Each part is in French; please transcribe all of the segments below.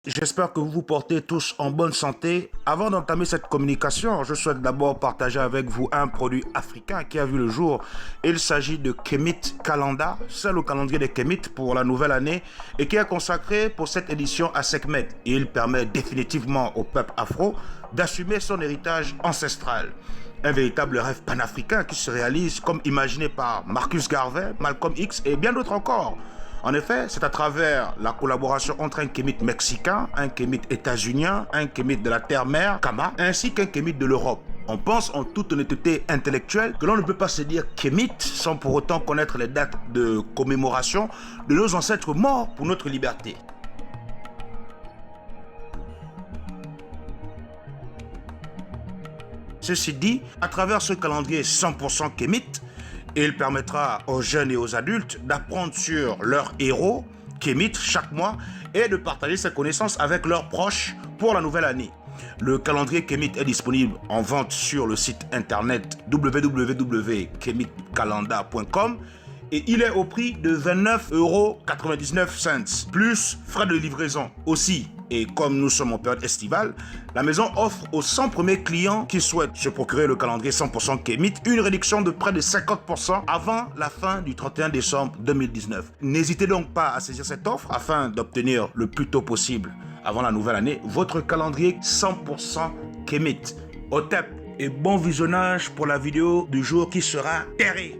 J'espère que vous vous portez tous en bonne santé. Avant d'entamer cette communication, je souhaite d'abord partager avec vous un produit africain qui a vu le jour. Il s'agit de Kemit Kalanda, c'est le calendrier des Kemit pour la nouvelle année et qui est consacré pour cette édition à Sekhmet. Il permet définitivement au peuple afro d'assumer son héritage ancestral. Un véritable rêve panafricain qui se réalise comme imaginé par Marcus Garvey, Malcolm X et bien d'autres encore. En effet, c'est à travers la collaboration entre un Kémite mexicain, un Kémite états-unien, un Kémite de la terre-mère, Kama, ainsi qu'un Kémite de l'Europe. On pense en toute honnêteté intellectuelle que l'on ne peut pas se dire Kémite sans pour autant connaître les dates de commémoration de nos ancêtres morts pour notre liberté. Ceci dit, à travers ce calendrier 100% kémite, il permettra aux jeunes et aux adultes d'apprendre sur leurs héros kémites chaque mois et de partager ces connaissances avec leurs proches pour la nouvelle année. Le calendrier kémite est disponible en vente sur le site internet www.kemitkalanda.com et il est au prix de 29,99 € plus frais de livraison aussi. Et comme nous sommes en période estivale, la maison offre aux 100 premiers clients qui souhaitent se procurer le calendrier 100% Kémite une réduction de près de 50% avant la fin du 31 décembre 2019. N'hésitez donc pas à saisir cette offre afin d'obtenir le plus tôt possible, avant la nouvelle année, votre calendrier 100% Kémite. Au tap et bon visionnage pour la vidéo du jour qui sera terrible.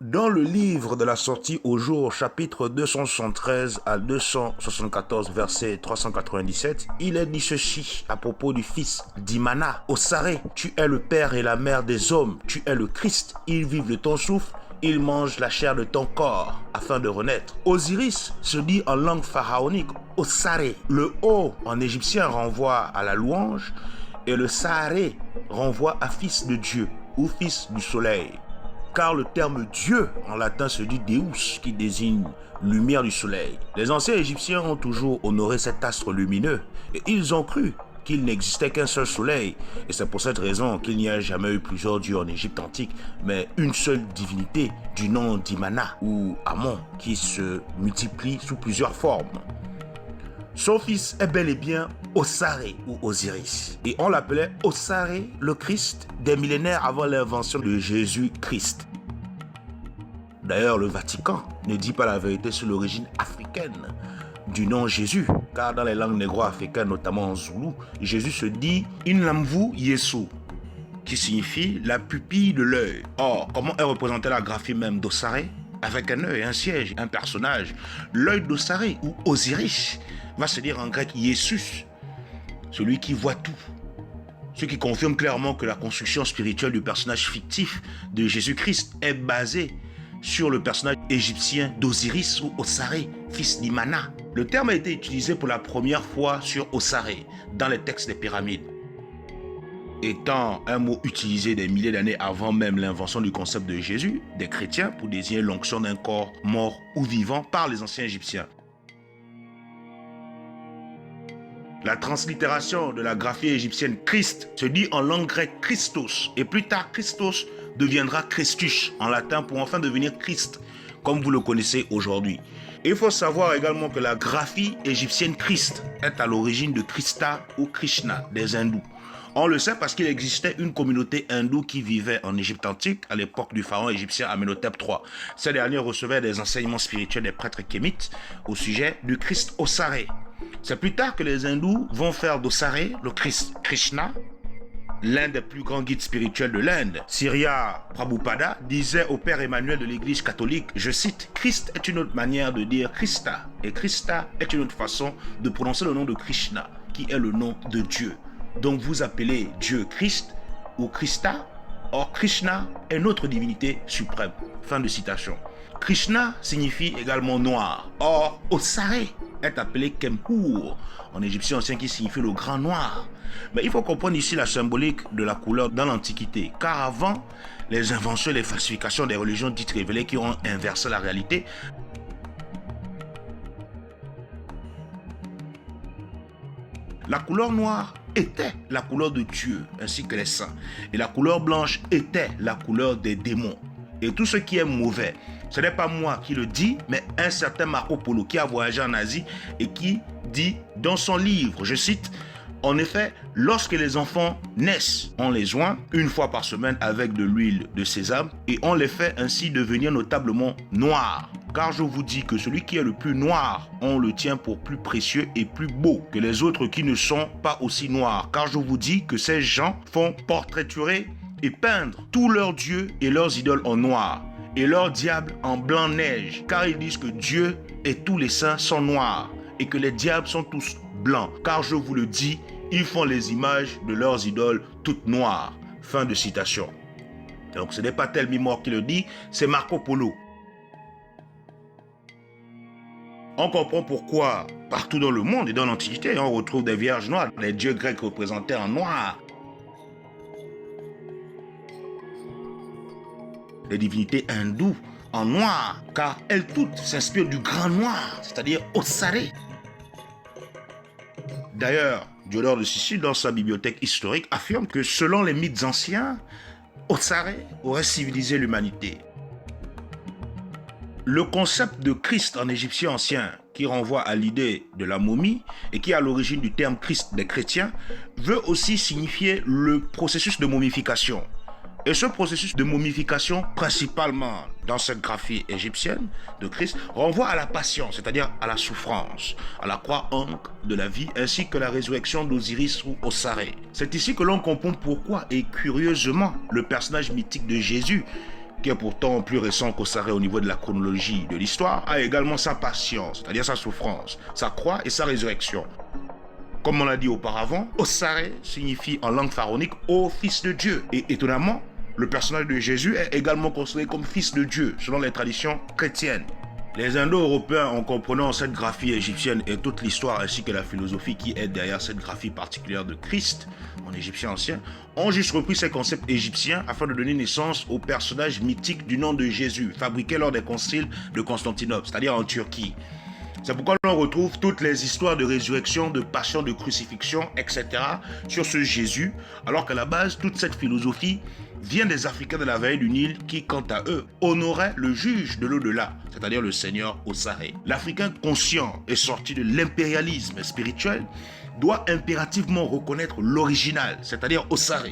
Dans le livre de la sortie au jour, chapitre 273 à 274, verset 397, il est dit ceci à propos du fils d'Imana. Osaré, tu es le père et la mère des hommes, tu es le Christ, ils vivent de ton souffle, ils mangent la chair de ton corps afin de renaître. Osiris se dit en langue pharaonique Osaré. Le O en égyptien renvoie à la louange et le Saré renvoie à fils de Dieu ou fils du soleil. Car le terme Dieu en latin se dit Deus, qui désigne lumière du soleil. Les anciens Égyptiens ont toujours honoré cet astre lumineux et ils ont cru qu'il n'existait qu'un seul soleil. Et c'est pour cette raison qu'il n'y a jamais eu plusieurs dieux en Égypte antique, mais une seule divinité du nom d'Imana ou Amon qui se multiplie sous plusieurs formes. Son fils est bel et bien Osaré ou Osiris. Et on l'appelait Osaré le Christ des millénaires avant l'invention de Jésus-Christ. D'ailleurs, le Vatican ne dit pas la vérité sur l'origine africaine du nom Jésus. Car dans les langues négro-africaines, notamment en Zoulou, Jésus se dit Inlamvu Yesu, qui signifie la pupille de l'œil. Or, comment est représentée la graphie même d'Osaré? Avec un œil, un siège, un personnage. L'œil d'Osaré ou Osiris va se dire en grec Yesus, celui qui voit tout. Ce qui confirme clairement que la construction spirituelle du personnage fictif de Jésus-Christ est basée sur le personnage égyptien d'Osiris ou Osaré, fils d'Imana. Le terme a été utilisé pour la première fois sur Osaré dans les textes des pyramides. Étant un mot utilisé des milliers d'années avant même l'invention du concept de Jésus, des chrétiens pour désigner l'onction d'un corps mort ou vivant par les anciens Égyptiens. La translittération de la graphie égyptienne Christ se dit en langue grecque Christos et plus tard Christos deviendra Christus en latin pour enfin devenir Christ comme vous le connaissez aujourd'hui. Il faut savoir également que la graphie égyptienne Christ est à l'origine de Krista ou Krishna des hindous. On le sait parce qu'il existait une communauté hindoue qui vivait en Égypte antique à l'époque du pharaon égyptien Amenhotep III. Ces derniers recevaient des enseignements spirituels des prêtres kémites au sujet du Christ Osaré. C'est plus tard que les hindous vont faire d'Osaré le Christ Krishna. L'un des plus grands guides spirituels de l'Inde, Surya Prabhupada, disait au père Emmanuel de l'église catholique, je cite, Christ est une autre manière de dire Christa et Christa est une autre façon de prononcer le nom de Krishna, qui est le nom de Dieu. Donc vous appelez Dieu Christ ou Christa. Or Krishna est notre divinité suprême. Fin de citation. Krishna signifie également noir. Or Osaré est appelé Kempur en égyptien ancien qui signifie le grand noir. Mais il faut comprendre ici la symbolique de la couleur dans l'Antiquité. Car avant les inventions et les falsifications des religions dites révélées qui ont inversé la réalité, la couleur noire était la couleur de Dieu ainsi que les saints. Et la couleur blanche était la couleur des démons. et tout ce qui est mauvais. Ce n'est pas moi qui le dis, mais un certain Marco Polo qui a voyagé en Asie et qui dit dans son livre, je cite, « En effet, lorsque les enfants naissent, on les oint une fois par semaine avec de l'huile de sésame et on les fait ainsi devenir notablement noirs. Car je vous dis que celui qui est le plus noir, on le tient pour plus précieux et plus beau que les autres qui ne sont pas aussi noirs. Car je vous dis que ces gens font portraiturer et peindre tous leurs dieux et leurs idoles en noir et leurs diables en blanc neige. Car ils disent que Dieu et tous les saints sont noirs et que les diables sont tous blancs. Car je vous le dis, ils font les images de leurs idoles toutes noires. » Fin de citation. Donc ce n'est pas Tel Mimor qui le dit, c'est Marco Polo. On comprend pourquoi partout dans le monde et dans l'Antiquité, on retrouve des vierges noires, les dieux grecs représentés en noir. Les divinités hindoues en noir, car elles toutes s'inspirent du grand noir, c'est-à-dire Osare. D'ailleurs, Diodore de Sicile, dans sa bibliothèque historique, affirme que selon les mythes anciens, Osare aurait civilisé l'humanité. Le concept de Christ en égyptien ancien, qui renvoie à l'idée de la momie et qui est à l'origine du terme Christ des chrétiens, veut aussi signifier le processus de momification. Et ce processus de momification, principalement dans cette graphie égyptienne de Christ, renvoie à la passion, c'est-à-dire à la souffrance, à la croix ancre de la vie, ainsi que la résurrection d'Osiris ou Osare. C'est ici que l'on comprend pourquoi, et curieusement, le personnage mythique de Jésus, qui est pourtant plus récent qu'Osare au niveau de la chronologie de l'histoire, a également sa passion, c'est-à-dire sa souffrance, sa croix et sa résurrection. Comme on l'a dit auparavant, Osare signifie en langue pharaonique « ô fils de Dieu ». Et étonnamment, le personnage de Jésus est également considéré comme fils de Dieu, selon les traditions chrétiennes. Les Indo-Européens, en comprenant cette graphie égyptienne et toute l'histoire ainsi que la philosophie qui est derrière cette graphie particulière de Christ, en égyptien ancien, ont juste repris ces concepts égyptiens afin de donner naissance au personnage mythique du nom de Jésus, fabriqué lors des conciles de Constantinople, c'est-à-dire en Turquie. C'est pourquoi l'on retrouve toutes les histoires de résurrection, de passion, de crucifixion, etc. sur ce Jésus, alors qu'à la base, toute cette philosophie vient des Africains de la vallée du Nil qui, quant à eux, honoraient le juge de l'au-delà, c'est-à-dire le Seigneur Osare. L'Africain conscient et sorti de l'impérialisme spirituel doit impérativement reconnaître l'original, c'est-à-dire Osare,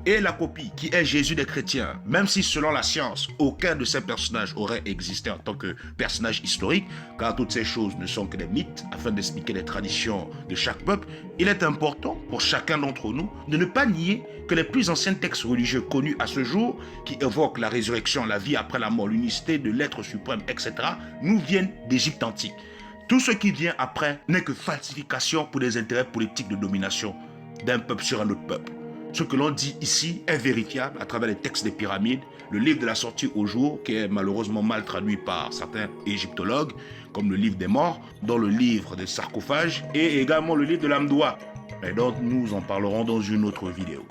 et la copie qui est Jésus des chrétiens, même si selon la science, aucun de ces personnages aurait existé en tant que personnage historique, car toutes ces choses ne sont que des mythes afin d'expliquer les traditions de chaque peuple, il est important pour chacun d'entre nous de ne pas nier que les plus anciens textes religieux connus à ce jour, qui évoquent la résurrection, la vie après la mort, l'unicité de l'être suprême, etc., nous viennent d'Égypte antique. Tout ce qui vient après n'est que falsification pour des intérêts politiques de domination d'un peuple sur un autre peuple. Ce que l'on dit ici est vérifiable à travers les textes des pyramides, le livre de la sortie au jour, qui est malheureusement mal traduit par certains égyptologues, comme le livre des morts, dans le livre des sarcophages, et également le livre de l'Amdoua. Et donc nous en parlerons dans une autre vidéo.